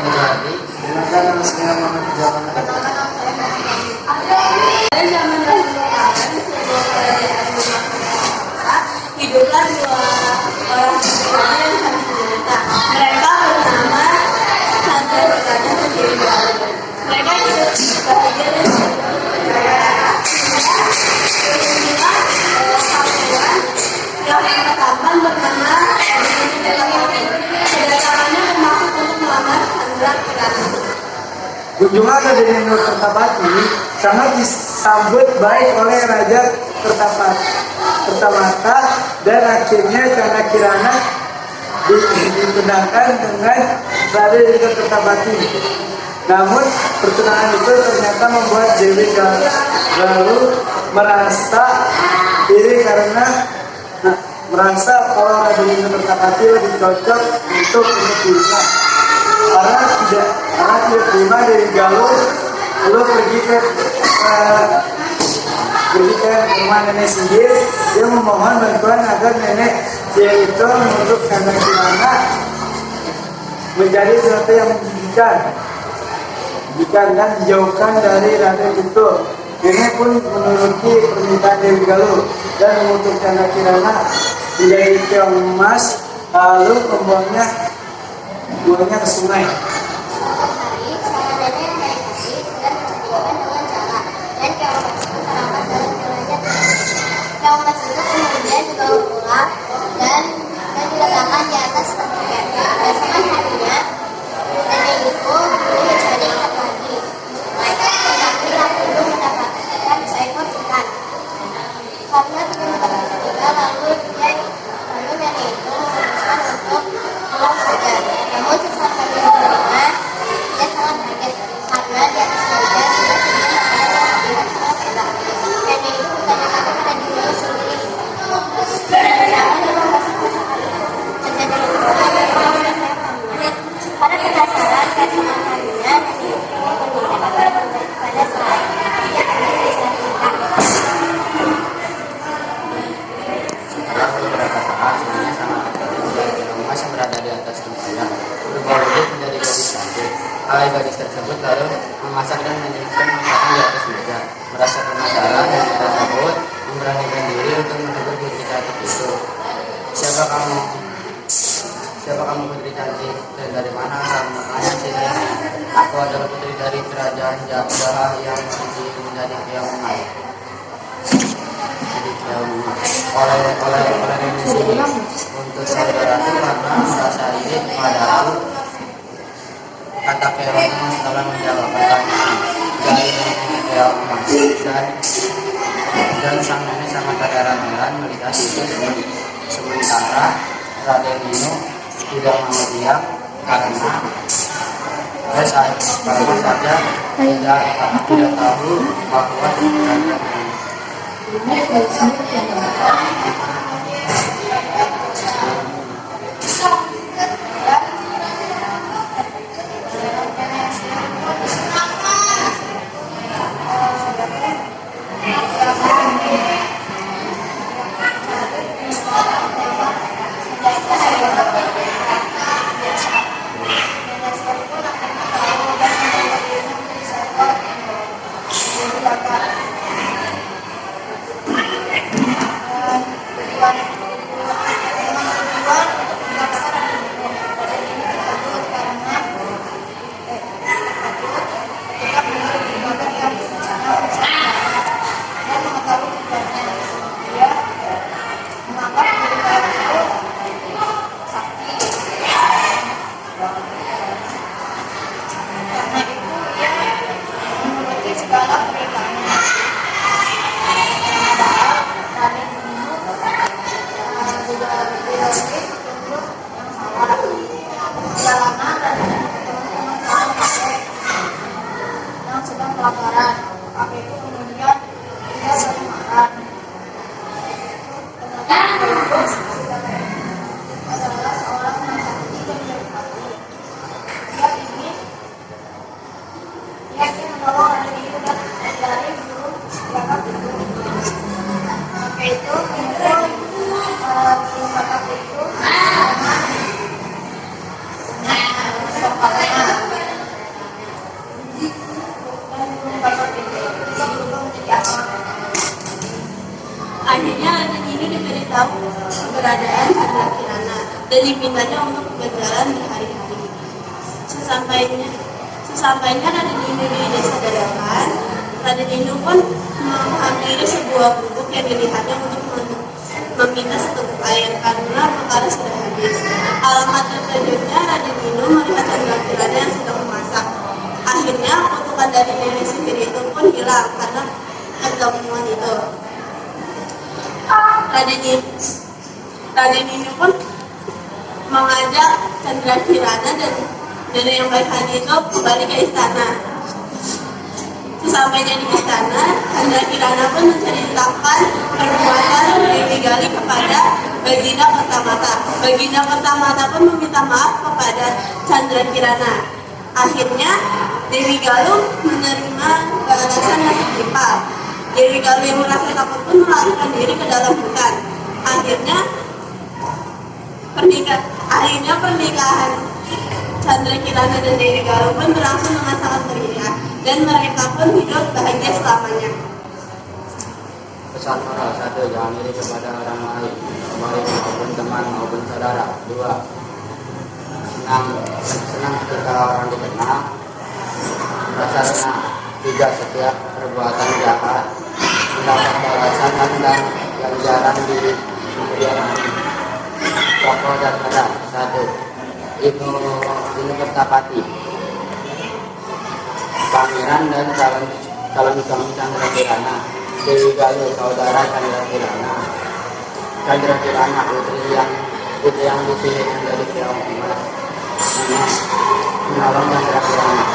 Jadi, Gunakan nama segala Muhammad di zaman Nabi. Pada zaman Rasulullah sebelum kerajaan Mekah, hiduplah dua orang perempuan yang saling cinta. Mereka bernama Sandra dan Putri Galuh. Mereka hidup bahagia dan yang pertama bernama kedatangannya bermaksud untuk melamar Sandra Kirana. Kunjungan dari Nur Kertapati sangat disambut baik oleh Raja Kertamata dan akhirnya Canda Kirana ditunangkan dengan Raja Nur Kertapati. Namun pertunangan itu ternyata membuat Dewi Galuh merasa iri karena merasa kalau Raja Nur Kertapati lebih cocok untuk dirinya. Karena tidak terima dari Galuh, lalu pergi ke rumah nenek sihir. Dia memohon bantuan agar nenek sihir itu menurut Canda Kirana menjadi sesuatu yang menjijikan dan dijauhkan dari raden itu. Nenek pun menuruti permintaan Dewi Galuh dan mengutuk Canda Kirana menjadi keong emas, lalu membuangnya ke sungai. Kemudian dibawa pulang dan diletakkan di atas tepung. Keesokan harinya nenek itu mencari ikan lagi, tetapi lalu mendapatkan seekor ikan. Karena tidak mendapatkan ikan, lalu nenek itu memutuskan untuk pulang saja. Namun sesaat kami di rumah, dia sangat kaget karena di atas meja sudah sedia makanan yang sangat enak. Nenek itu bertanya kepada dirinya sendiri. Pada penasaran keesokan harinya, nenek itu meminta kepada saya setelah beberapa saat, suaminya sangat terkejut melihat emas yang berada di atas tempatnya berubah wujud menjadi gadis cantik. Gadis tersebut lalu memasak dan menyiapkan masakan di atas meja. Merasa penasaran dan tersebut memberanikan diri untuk menegur putri cantik itu. Siapa kamu putri cantik, dan dari mana asalmu? Tanya sini. Aku adalah putri dari kerajaan Jawa yang menjadi keong emas. Oleh nenek sihir untuk saudaraku karena merasa iri padaku, kata keong emas setelah menjawab pertanyaan dari nenek keong emas. Dan sang nenek sangat terheran-heran melihat itu. Sementara Raden Inu tidak mau diam karena saja tidak tahu bahwa kelaparan. Kakek itu kemudian tidak boleh makan. Kemudian adalah seorang yang sakti dan berhati. Dia ingin menolong anak itu dari burung kakak itu. Kakek itu kemudian burung kakak itu sempatnya keberadaan Chandra Kirana dan dimintanya untuk berjalan di hari-hari. Sesampainya Raden Indu di desa Dadakan, Raden Indu pun menghampiri sebuah gubuk yang dilihatnya untuk meminta seteguk air karena perkara sudah habis. Alamat terkejutnya Raden Indu melihat Chandra Kirana yang sedang memasak. Akhirnya kutukan dari nenek sihir itu pun hilang karena pertemuan itu. Raden Indu pun mengajak Chandra Kirana dan nenek yang baik hati itu kembali ke istana. Sesampainya di istana, Chandra Kirana pun menceritakan perbuatan Dewi Gali kepada Baginda Pertamata. Baginda Pertamata pun meminta maaf kepada Chandra Kirana. Akhirnya Dewi Galuh menerima balasan yang setimpal. Dewi Galuh yang merasa takut pun melarikan diri ke dalam hutan. Akhirnya pernikahan Chandra Kirana dan Dewi Galuh pun berlangsung dengan sangat meriah dan mereka pun hidup bahagia selamanya. Pesan moral: 1. Jangan iri kepada orang lain, baik maupun teman maupun saudara. 2. Senang ketika orang dikenal, merasa senang. 3. Setiap perbuatan jahat mendapat balasan dan ganjaran di kemudian hari. Tokoh dan peran: 1. Ibnu Kertapati, Pangeran dan calon suami Chandra Kirana. Dewi Galuh, saudara Chandra Kirana. Chandra Kirana, putri yang disihir menjadi keong emas. Menolong Chandra Kirana.